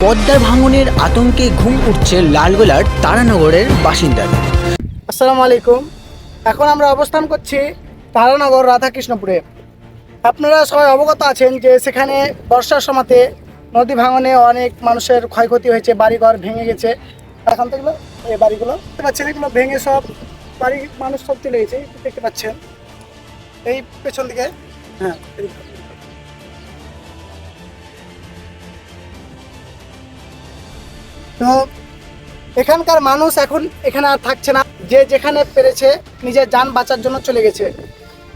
পদ্মার ভাঙনের আতঙ্কে ঘুম উঠছে লালগোলার তারানগরের বাসিন্দাদের। আসসালামু আলাইকুম। এখন আমরা অবস্থান করছি তারানগর রাধাকৃষ্ণপুরে। আপনারা সবাই অবগত আছেন যে সেখানে বর্ষার সময়তে নদী ভাঙনে অনেক মানুষের ক্ষয়ক্ষতি হয়েছে, বাড়িঘর ভেঙে গেছে। এখান থেকে এই বাড়িগুলো দেখতে পাচ্ছেন, এগুলো ভেঙে সব বাড়ি মানুষ সব চলে গেছে, দেখতে পাচ্ছেন এই পেছন দিকে। হ্যাঁ, তো এখানকার মানুষ এখন এখানে আর থাকছে না, যে যেখানে পেরেছে নিজের যান বাঁচার জন্য চলে গেছে।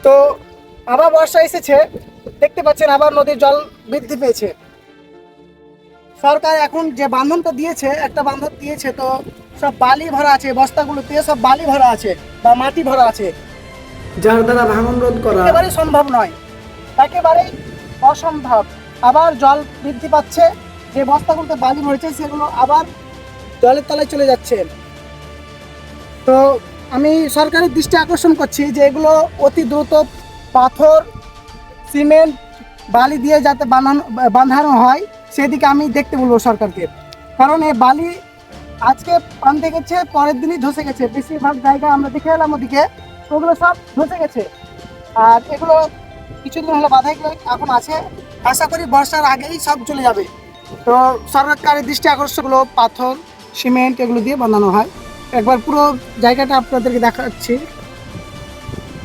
তো আবার বর্ষা এসেছে, দেখতে পাচ্ছেন আবার নদীর জল বৃদ্ধি পেয়েছে। সরকার এখন যে বাঁধনটা দিয়েছে, একটা বাঁধন দিয়েছে, তো সব বালি ভরা আছে, বস্তাগুলোতে সব বালি ভরা আছে বা মাটি ভরা আছে, যার দ্বারা ভাঙন রোধ করা একেবারে সম্ভব নয়, একেবারেই অসম্ভব। আবার জল বৃদ্ধি পাচ্ছে, যে বস্তাগুলোতে বালি ভরেছে সেগুলো আবার জলের তলায় চলে যাচ্ছে। তো আমি সরকারের দৃষ্টি আকর্ষণ করছি যে এগুলো অতি দ্রুত পাথর, সিমেন্ট, বালি দিয়ে যাতে বাঁধানো হয়, সেদিকে আমি দেখতে বলবো সরকারকে। কারণ এই বালি আজকে বাঁধতে গেছে, পরের দিনই ধসে গেছে। বেশিরভাগ জায়গা আমরা দেখে এলাম ওদিকে, ওগুলো সব ধসে গেছে। আর এগুলো কিছুদিন হলো বাঁধা, এগুলো এখন আছে, আশা করি বর্ষার আগেই সব চলে যাবে। তো সরকারের দৃষ্টি আকর্ষণগুলো পাথর, সিমেন্ট এগুলো দিয়ে বানানো হয়। একবার পুরো জায়গাটা আপনাদেরকে দেখাচ্ছি।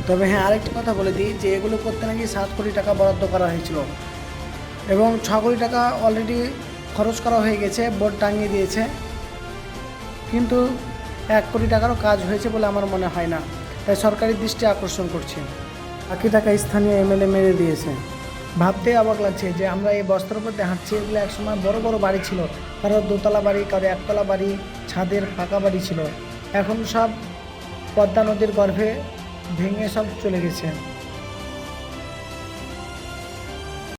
তবে হ্যাঁ, আরেকটি কথা বলে দিই যে এগুলো করতে নাকি 7 কোটি টাকা বরাদ্দ করা হয়েছিল এবং 6 কোটি টাকা অলরেডি খরচ করা হয়ে গেছে, বোর্ড টাঙিয়ে দিয়েছে, কিন্তু 1 কোটি টাকারও কাজ হয়েছে বলে আমার মনে হয় না। তাই সরকারি দৃষ্টি আকর্ষণ করছে, বাকি টাকা স্থানীয় এমএলএ মেরে দিয়েছে। ভাবতে অবাক লাগছে যে আমরা এই বস্তার উপর দিয়ে হাঁটছি, এগুলো একসময় বড় বড় বাড়ি ছিল, কারো দোতলা বাড়ি, কারো একতলা বাড়ি, ছাদের পাকা বাড়ি ছিল। এখন সব পদ্মা নদীর গর্ভে ভেঙে সব চলে গেছে।